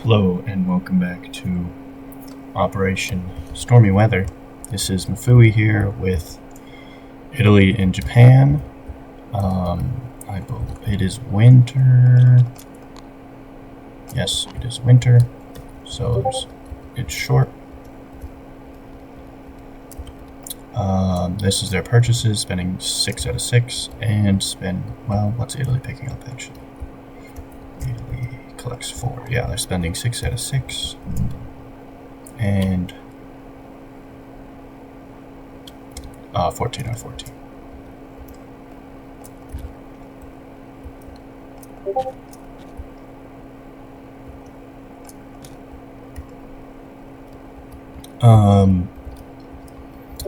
Hello and welcome back to Operation Stormy Weather. This is Mafui here with Italy and Japan. I believe it is winter. Yes, it is winter. So it's short. This is their purchases, spending 6 out of 6, and what's Italy picking up actually? Italy collects 4. Yeah, they're spending 6 out of 6. And 14 out of 14.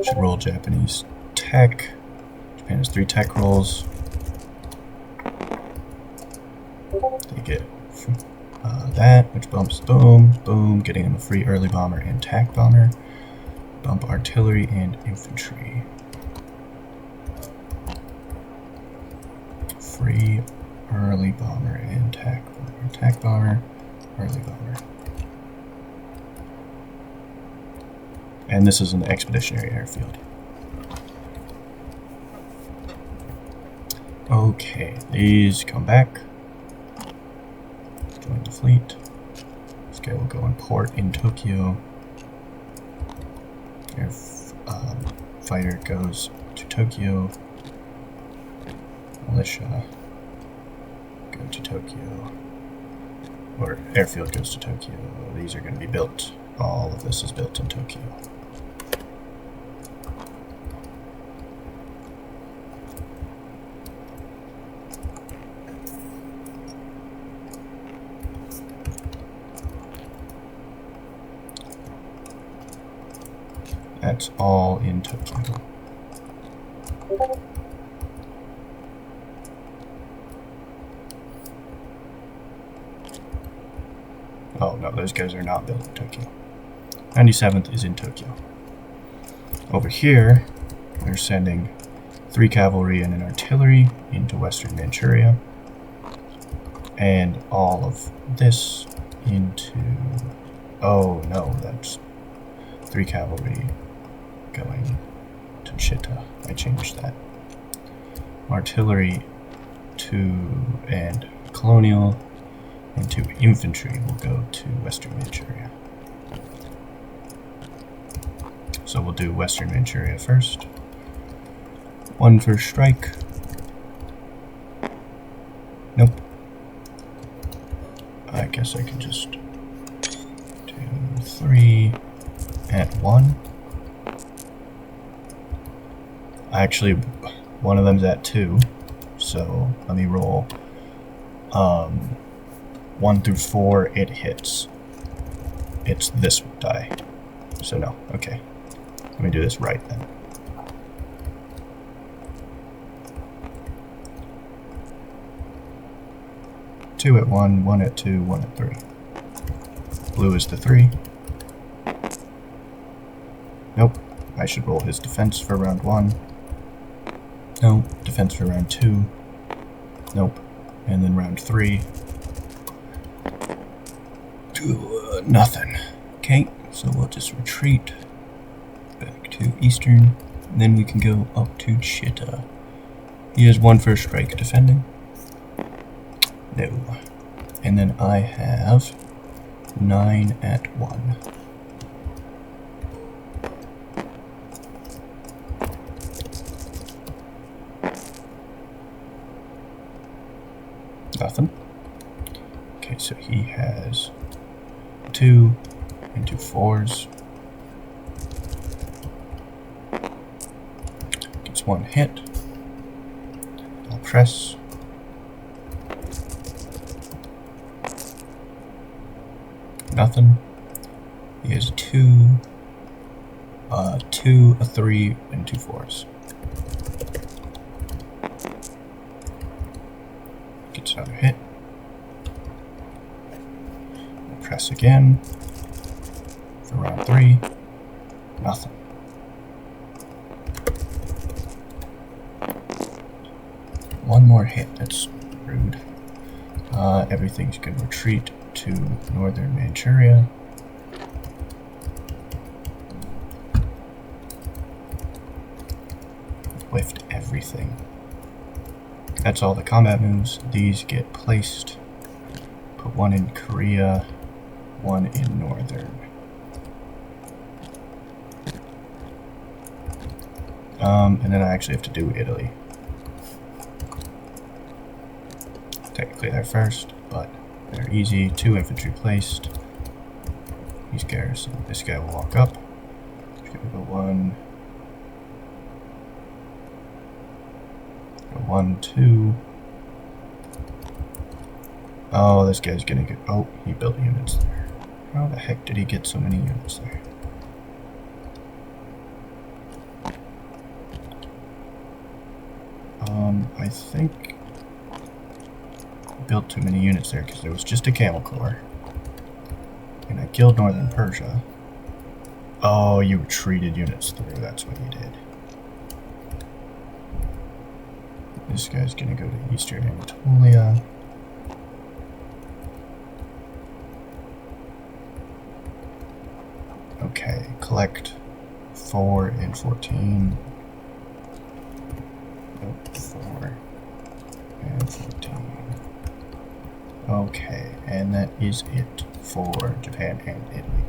Should roll Japanese tech. Japan has 3 tech rolls. They get that, which bumps boom, getting them a free early bomber and tac bomber. Bump artillery and infantry. Free early bomber and tac bomber. Tac bomber, early bomber. And this is an expeditionary airfield. Okay, these come back. Join the fleet. This guy will go and port in Tokyo. Air fighter goes to Tokyo. Militia go to Tokyo. Or airfield goes to Tokyo. These are going to be built. All of this is built in Tokyo. That's all in Tokyo. Oh no, those guys are not built in Tokyo. 97th is in Tokyo. Over here, we're sending 3 cavalry and an artillery into Western Manchuria. And all of this into... Oh no, that's 3 cavalry going to Chita. I changed that. Artillery and colonial and 2 infantry will go to Western Manchuria. So we'll do Western Manchuria first. 1 first strike. Nope. I guess I can just do 3 at 1. Actually, one of them's at 2, so let me roll 1 through 4, it hits. It's this die. So no, okay. Let me do this right then. Two at 1, 1 at 2, 1 at 3. Blue is the 3. Nope. I should roll his defense for round 1. No, defense for round 2. Nope. And then round 3. Nothing. Okay, so we'll just retreat back to Eastern. And then we can go up to Chita. He has 1 first strike defending. No. And then I have 9 at 1. Nothing. Okay, so he has 2 and 2 4s. Gets 1 hit. I'll press. Nothing. He has 2, a 3, and 2 4s. Gets another hit. Press again for round 3. Nothing. One more hit. That's rude. Everything's gonna retreat to northern Manchuria. Lift everything. That's all the combat moves. These get placed. Put one in Korea, one in northern. And then I actually have to do Italy. Technically they're first, but they're easy. 2 infantry placed. He's garrison. This guy will walk up. He's gonna go 1. Go 1, 2. Oh, this guy's gonna get. Oh, he built units there. How the heck did he get so many units there? I think I built too many units there because there was just a camel corps. And I killed northern Persia. Oh, you retreated units through, that's what you did. This guy's gonna go to eastern Anatolia. Okay, collect 4 and 14. Nope, 4 and 14. Okay, and that is it for Japan and Italy.